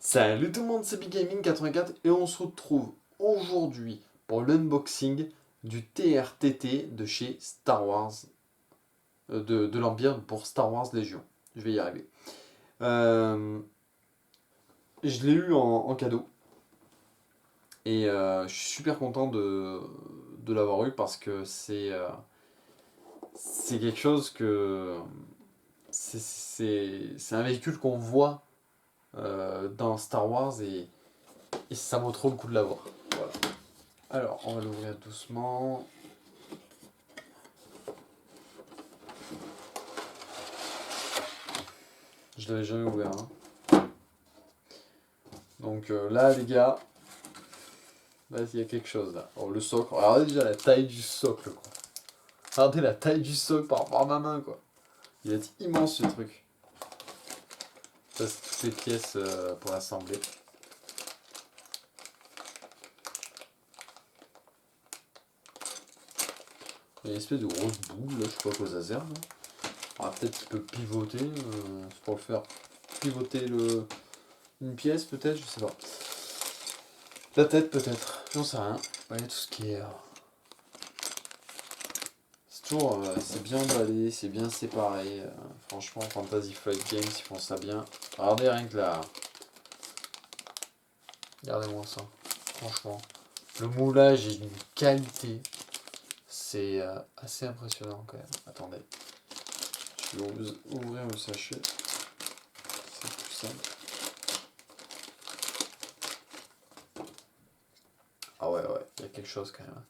Salut tout le monde, c'est Big Gaming 84 et on se retrouve aujourd'hui pour l'unboxing du TRTT de chez Star Wars, de l'Empire pour Star Wars Légion. Je vais y arriver. Euh, je l'ai eu en cadeau et je suis super content de l'avoir eu parce que c'est quelque chose que. C'est un véhicule qu'on voit dans Star Wars et ça vaut trop le coup de l'avoir. Voilà. Alors, on va l'ouvrir doucement. Je l'avais jamais ouvert. Donc là, les gars, là, il y a quelque chose là. Oh, le socle. Regardez déjà la taille du socle, quoi. Regardez la taille du socle par rapport à ma main, quoi. Il est immense ce truc. Ça, c'est toutes les pièces pour assembler. Il y a une espèce de grosse boule, là, je sais pas à quoi ça sert. Là. Ah, peut-être qu'il peut pivoter. C'est pour le faire pivoter une pièce, peut-être, je sais pas. La tête, peut-être. J'en sais rien. Vous voyez tout ce qui est. C'est bien emballé, c'est bien séparé. Franchement, Fantasy Flight Games, ils font ça bien. Regardez rien que là. Regardez-moi ça. Franchement. Le moulage est d'une qualité. C'est assez impressionnant quand même. Attendez. Je vais ouvrir le sachet. C'est plus simple. Ah ouais, il y a quelque chose quand même.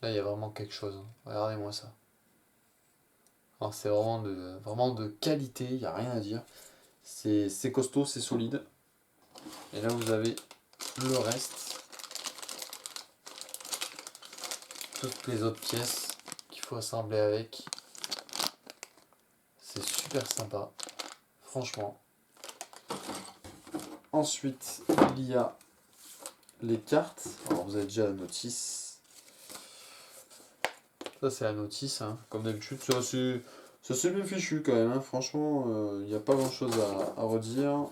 Là, il y a vraiment quelque chose. Regardez-moi ça. Alors, c'est vraiment de qualité, il n'y a rien à dire. C'est costaud, c'est solide. Et là, vous avez le reste. Toutes les autres pièces qu'il faut assembler avec. C'est super sympa. Franchement. Ensuite, il y a les cartes. Alors, vous avez déjà la notice. Ça, c'est la notice, hein. Comme d'habitude. Ça, c'est bien fichu quand même. Hein. Franchement, il n'y a pas grand chose à redire. On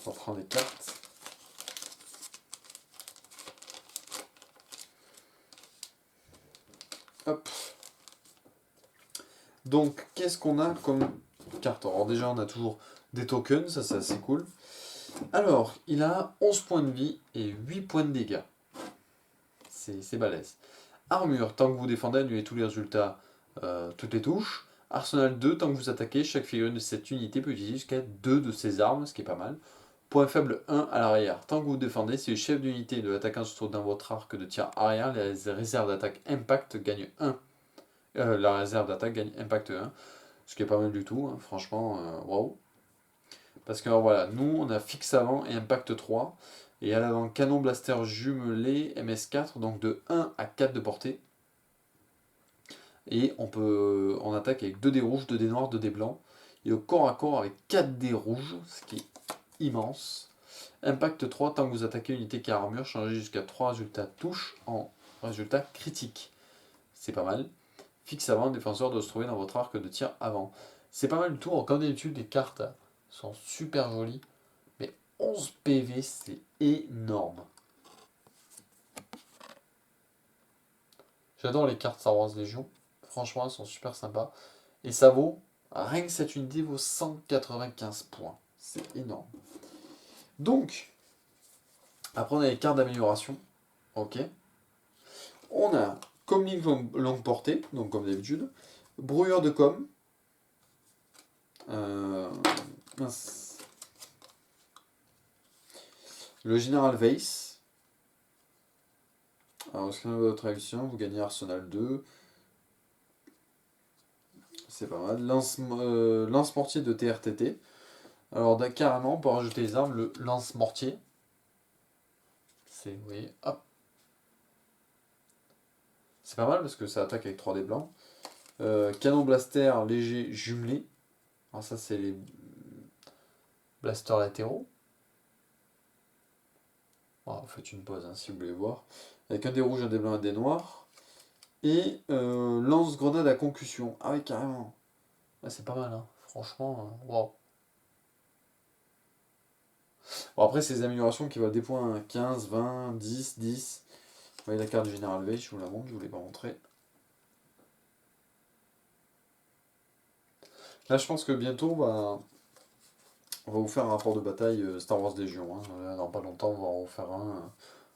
va prendre les cartes. Hop. Donc, qu'est-ce qu'on a comme carte? Alors, déjà, on a toujours des tokens. Ça, c'est assez cool. Alors, il a 11 points de vie et 8 points de dégâts. C'est balèze. Armure, tant que vous défendez, annulez tous les résultats, toutes les touches. Arsenal 2, tant que vous attaquez, chaque figurine de cette unité peut utiliser jusqu'à 2 de ses armes, ce qui est pas mal. Point faible 1 à l'arrière. Tant que vous défendez, si le chef d'unité de l'attaquant se trouve dans votre arc de tir arrière, les réserves d'attaque impact gagnent 1. La réserve d'attaque gagne impact 1, ce qui est pas mal du tout, hein, franchement, waouh. Parce que alors, voilà, nous on a fixe avant et impact 3. Et à l'avant, canon blaster jumelé MS4, donc de 1 à 4 de portée. Et on attaque avec 2 dés rouges, 2 dés noirs, 2 dés blancs. Et au corps à corps avec 4 dés rouges, ce qui est immense. Impact 3, tant que vous attaquez une unité qui a armure, changez jusqu'à 3 résultats touche en résultat critique. C'est pas mal. Fixe avant, le défenseur doit se trouver dans votre arc de tir avant. C'est pas mal du tout. Comme d'habitude, les cartes sont super jolies. Mais 11 PV, c'est énorme. J'adore les cartes Star Wars Légion. Franchement, elles sont super sympas. Et ça vaut, rien que cette unité vaut 195 points. C'est énorme. Donc, après on a les cartes d'amélioration. Ok. On a comlink longue portée, donc comme d'habitude. Brouilleur de com. Mince. Le général Weiss. Alors, ce que votre traduction, vous gagnez Arsenal 2. C'est pas mal. Lance-mortier de TRTT. Alors, carrément, pour rajouter les armes, le lance-mortier. C'est, vous voyez, hop. C'est pas mal parce que ça attaque avec 3 dés blancs. Canon blaster léger jumelé. Alors, ça, c'est les blasters latéraux. Bon, vous faites une pause hein, si vous voulez voir. Avec un dé rouge, un dé blanc, un dé noir. Et lance-grenade à concussion. Ah oui, carrément. Ah, c'est pas mal, hein. Franchement, waouh. Bon, après, c'est des améliorations qui valent des points 15, 20, 10, 10. Vous voyez la carte du Général V, je vous la montre, je ne vous l'ai pas montré. Là, je pense que bientôt, on va vous faire un rapport de bataille Star Wars Légion. Hein. Là, dans pas longtemps, on va en faire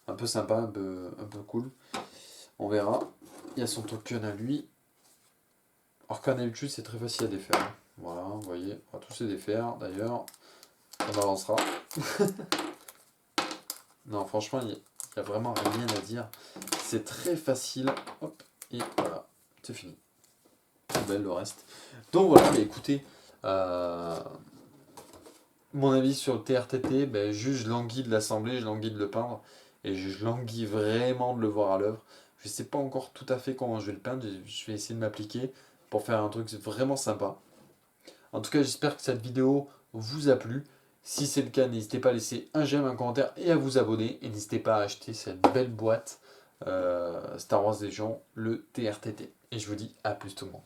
un peu sympa, un peu cool. On verra. Il y a son token à lui. Alors qu'en habitude, c'est très facile à défaire. Voilà, vous voyez, on va tous les défaire. D'ailleurs, on avancera. Non, franchement, il n'y a vraiment rien à dire. C'est très facile. Hop, et voilà, c'est fini. Belle le reste. Donc voilà, mais écoutez, mon avis sur le TRTT, ben, juste je languis de l'assembler, je languis de le peindre, et je languis vraiment de le voir à l'œuvre. Je ne sais pas encore tout à fait comment je vais le peindre, je vais essayer de m'appliquer pour faire un truc vraiment sympa. En tout cas, j'espère que cette vidéo vous a plu. Si c'est le cas, n'hésitez pas à laisser un j'aime, un commentaire et à vous abonner. Et n'hésitez pas à acheter cette belle boîte Star Wars Légion, le TRTT. Et je vous dis à plus tout le monde.